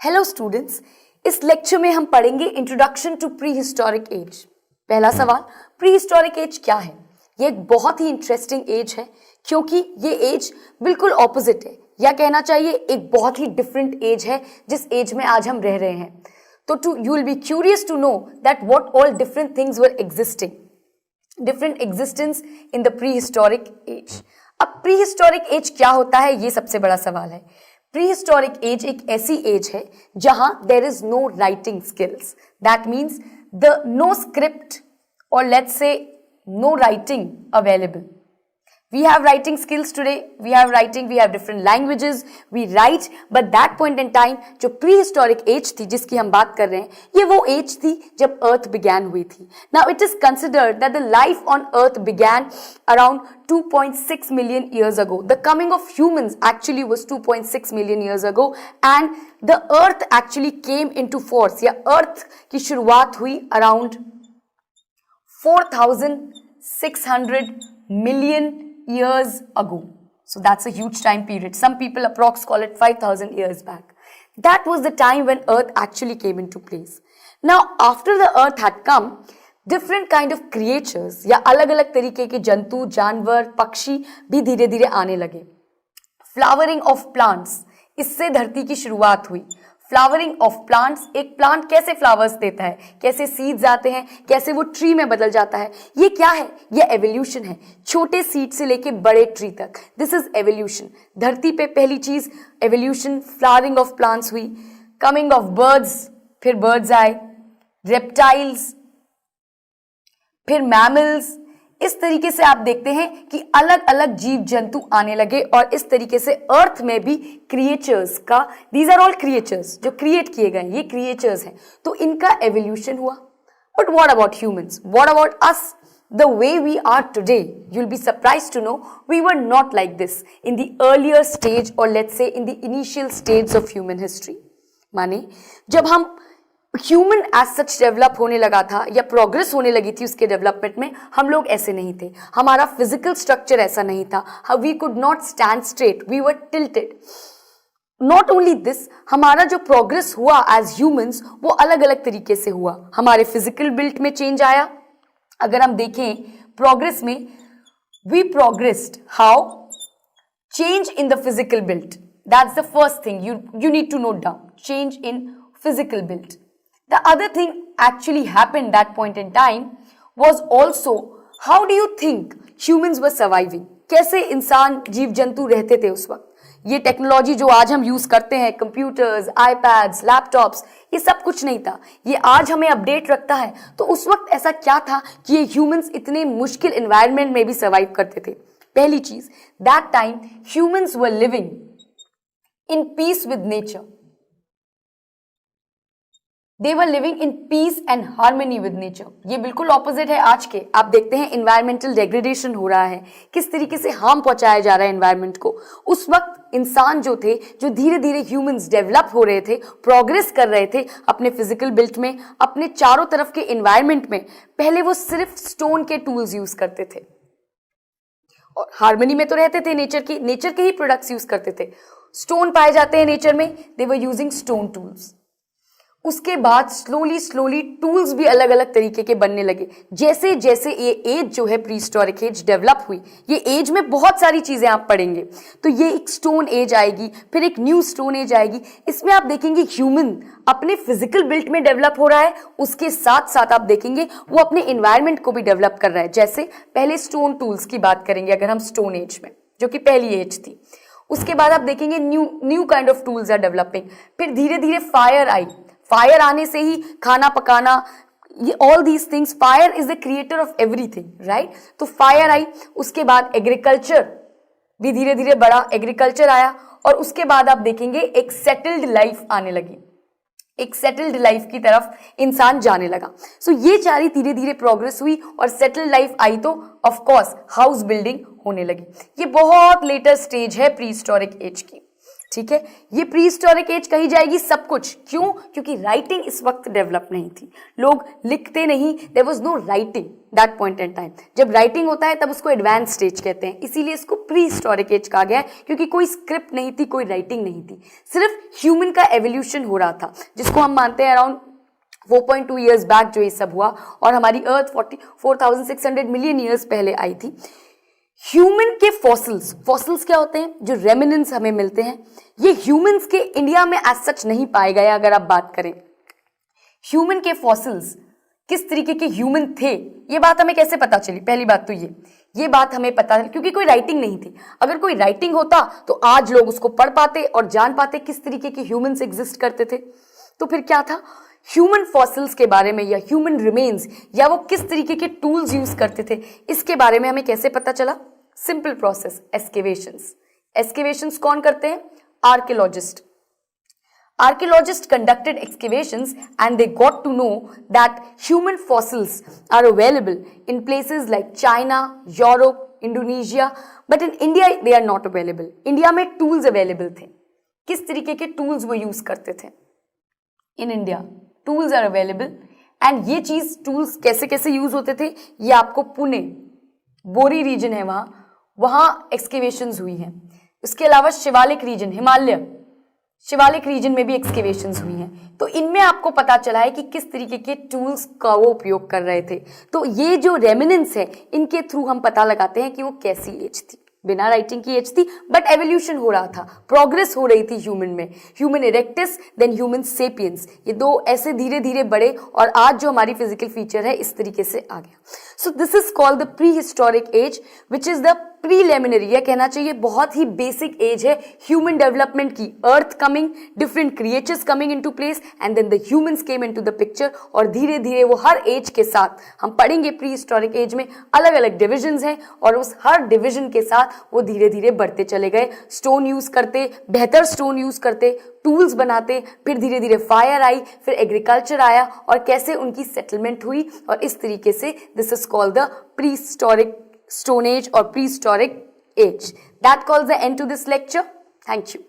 Hello students, इस lecture में हम पढ़ेंगे introduction to prehistoric age. पहला सवाल, प्री हिस्टोरिक एज क्या है? ये एक बहुत ही इंटरेस्टिंग एज है क्योंकि ये एज बिल्कुल ऑपोजिट है, या कहना चाहिए एक बहुत ही डिफरेंट एज है जिस एज में आज हम रह रहे हैं। तो you will be curious to know that what all different things were existing, different existence in the prehistoric age. अब प्री हिस्टोरिक एज क्या होता है, ये सबसे बड़ा सवाल है। प्री हिस्टोरिक एज एक ऐसी एज है जहां there is no writing skills, that means the no script और let's say no writing available. We have writing skills today, we have different languages, we write, but that point in time जो prehistoric age थी जिसकी हम बात कर रहे हैं, ये वो age थी जब earth began हुई थी. Now it is considered that the life on earth began around 2.6 million years ago. The coming of humans actually was 2.6 million years ago and the earth actually came into force, या earth की शुरुआत हुई around 4,600 million years ago. So that's a huge time period. Some people approx call it 5,000 years back. That was the time when Earth actually came into place. Now, after the Earth had come, different kind of creatures या अलग-अलग तरीके के जंतु, जानवर, पक्षी भी धीरे-धीरे आने लगे. Flowering of plants, इससे धरती की शुरुआत हुई. फ्लावरिंग ऑफ प्लांट्स, एक प्लांट कैसे फ्लावर्स देता है, कैसे सीड्स आते हैं, कैसे वो ट्री में बदल जाता है, ये क्या है? ये एवोल्यूशन है, छोटे सीड से लेके बड़े ट्री तक. This is evolution. धरती पे पहली चीज एवोल्यूशन, फ्लावरिंग ऑफ प्लांट्स हुई, कमिंग ऑफ बर्ड्स, फिर बर्ड्स आए, रेप्टाइल्स, फिर मैमल्स. इस तरीके से आप देखते हैं कि अलग अलग जीव जंतु आने लगे और इस तरीके से अर्थ में भी क्रिएचर्स का, दीज आर ऑल क्रिएचर्स जो क्रिएट किए गए, ये क्रिएचर्स हैं, तो इनका एवोल्यूशन हुआ. But what about humans, what about us? The way we are today, you'll be surprised to know we were not like this in the earlier stage, or let's say in the initial stages of human history. माने जब हम human as such develop होने लगा था या progress होने लगी थी उसके डेवलपमेंट में, हम लोग ऐसे नहीं थे. हमारा फिजिकल स्ट्रक्चर ऐसा नहीं था. We could not stand straight, we were tilted. Not only this, हमारा जो प्रोग्रेस हुआ एज ह्यूमंस वो अलग अलग तरीके से हुआ. हमारे फिजिकल बिल्ट में चेंज आया. अगर हम देखें प्रोग्रेस में, we progressed how? Change in the physical built, that's the first thing you need to note down. Change in physical build. The other thing actually happened that point in time was also, how do you think humans were surviving? कैसे इंसान, जीव जंतु रहते थे उस वक्त? ये technology जो आज हम यूज करते हैं, कंप्यूटर्स, आईपैड्स, लैपटॉप्स, ये सब कुछ नहीं था. ये आज हमें अपडेट रखता है. तो उस वक्त ऐसा क्या था कि ये ह्यूमंस इतने मुश्किल एनवायरनमेंट में भी सर्वाइव करते थे? पहली चीज, that time humans were living in peace with nature. They were living in peace and harmony with nature. ये बिल्कुल ऑपोजिट है आज के. आप देखते हैं इन्वायरमेंटल डेग्रेडेशन हो रहा है, किस तरीके से हार्म पहुंचाया जा रहा है एनवायरमेंट को. उस वक्त इंसान जो थे, जो धीरे धीरे ह्यूमंस डेवलप हो रहे थे, प्रोग्रेस कर रहे थे अपने फिजिकल बिल्ट में, अपने चारों तरफ के इन्वायरमेंट में, पहले वो सिर्फ स्टोन के टूल्स यूज करते थे और हार्मनी में तो रहते थे, नेचर के ही प्रोडक्ट्स यूज करते थे. स्टोन पाए जाते हैं नेचर में, दे वर यूजिंग स्टोन टूल्स. उसके बाद स्लोली टूल्स भी अलग अलग तरीके के बनने लगे. जैसे जैसे ये एज जो है प्रीहिस्टोरिक एज डेवलप हुई, ये एज में बहुत सारी चीजें आप पढ़ेंगे. तो ये एक स्टोन एज आएगी, फिर एक न्यू स्टोन एज आएगी. इसमें आप देखेंगे ह्यूमन अपने फिजिकल बिल्ट में डेवलप हो रहा है, उसके साथ साथ आप देखेंगे वो अपने एनवायरमेंट को भी डेवलप कर रहा है. जैसे पहले स्टोन टूल्स की बात करेंगे अगर हम स्टोन एज में, जो कि पहली एज थी. उसके बाद आप देखेंगे new kind of tools are developing. फिर धीरे धीरे फायर आई. फायर आने से ही खाना पकाना, ये all these things, fire is the creator of everything, right? तो फायर आई. उसके बाद एग्रीकल्चर भी धीरे धीरे बढ़ा, एग्रीकल्चर आया. और उसके बाद आप देखेंगे एक सेटल्ड लाइफ आने लगी, एक सेटल्ड लाइफ की तरफ इंसान जाने लगा. सो ये सारी धीरे धीरे प्रोग्रेस हुई और सेटल्ड लाइफ आई तो ऑफ कोर्स हाउस बिल्डिंग होने लगी. ये बहुत लेटर स्टेज है प्री हिस्टोरिक एज की. ठीक है, ये प्री हिस्टोरिक एज कही जाएगी सब कुछ। क्यों? क्योंकि राइटिंग इस वक्त डेवलप नहीं थी, लोग लिखते नहीं, there was no writing that point in time. जब राइटिंग होता है तब उसको एडवांस स्टेज कहते हैं, इसीलिए इसको प्री हिस्टोरिक एज कहा गया है, क्योंकि कोई स्क्रिप्ट नहीं थी, कोई राइटिंग नहीं थी, सिर्फ ह्यूमन का एवोल्यूशन हो रहा था, जिसको हम मानते हैं अराउंड 4.2 ईयर्स बैक जो ये सब हुआ, और हमारी अर्थ 44,600 मिलियन ईयर्स पहले आई थी। ह्यूमन के फॉसिल्स, फॉसिल्स क्या होते हैं? जो रेमिनेंस हमें मिलते हैं, ये ह्यूमंस के इंडिया में एज सच नहीं पाए गए। अगर आप बात करें ह्यूमन के फॉसिल्स, किस तरीके के ह्यूमन थे, ये बात हमें कैसे पता चली? पहली बात तो ये बात हमें पता है क्योंकि कोई राइटिंग नहीं थी। अगर कोई राइटिंग होता तो आज लोग उसको पढ़ पाते और जान पाते किस तरीके के ह्यूमंस एग्जिस्ट करते थे। तो फिर क्या था? ह्यूमन फॉसिल्स के बारे में या ह्यूमन रिमेन्स या वो किस तरीके के टूल्स यूज करते थे, इसके बारे में हमें कैसे पता चला? Simple process, excavations. एक्सकेवेशंस कौन करते हैं? Archaeologist. Archaeologists conducted excavations and they got to know that human fossils are available in places like China, Europe, Indonesia, but in India they are not available. India में tools available थे। किस तरीके के tools वो use करते थे? In India tools are available and ये चीज tools कैसे कैसे use होते थे, ये आपको पुणे, बोरी रीजन है वहाँ excavations हुई हैं। उसके अलावा शिवालिक रीजन, हिमालय शिवालिक रीजन में भी एक्सकेवेशंस हुई हैं। तो इनमें आपको पता चला है कि किस तरीके के टूल्स का वो उपयोग कर रहे थे। तो ये जो रेमिनेंस है, इनके थ्रू हम पता लगाते हैं कि वो कैसी एज थी। बिना राइटिंग की एज थी, बट एवोल्यूशन हो रहा था, प्रोग्रेस हो रही थी ह्यूमन में। Human erectus then human sapiens, ये दो ऐसे धीरे धीरे बढ़े और आज जो हमारी फिजिकल फीचर है इस तरीके से आ गया। So this is called the prehistoric age which is the preliminary, यह कहना चाहिए बहुत ही बेसिक एज है ह्यूमन डेवलपमेंट की। Earth coming, different creatures coming into place and then the humans came into the picture. और धीरे धीरे वो हर एज के साथ हम पढ़ेंगे प्री हिस्टोरिक एज में अलग अलग डिविजन्स हैं और उस हर डिविजन के साथ वो धीरे धीरे बढ़ते चले गए। स्टोन यूज करते, बेहतर स्टोन यूज करते, टूल्स बनाते, फिर धीरे धीरे फायर आई, फिर एग्रीकल्चर आया और कैसे उनकी सेटलमेंट हुई। और इस तरीके से this is called the pre historic Stone Age or prehistoric age. That calls the end to this lecture. Thank you.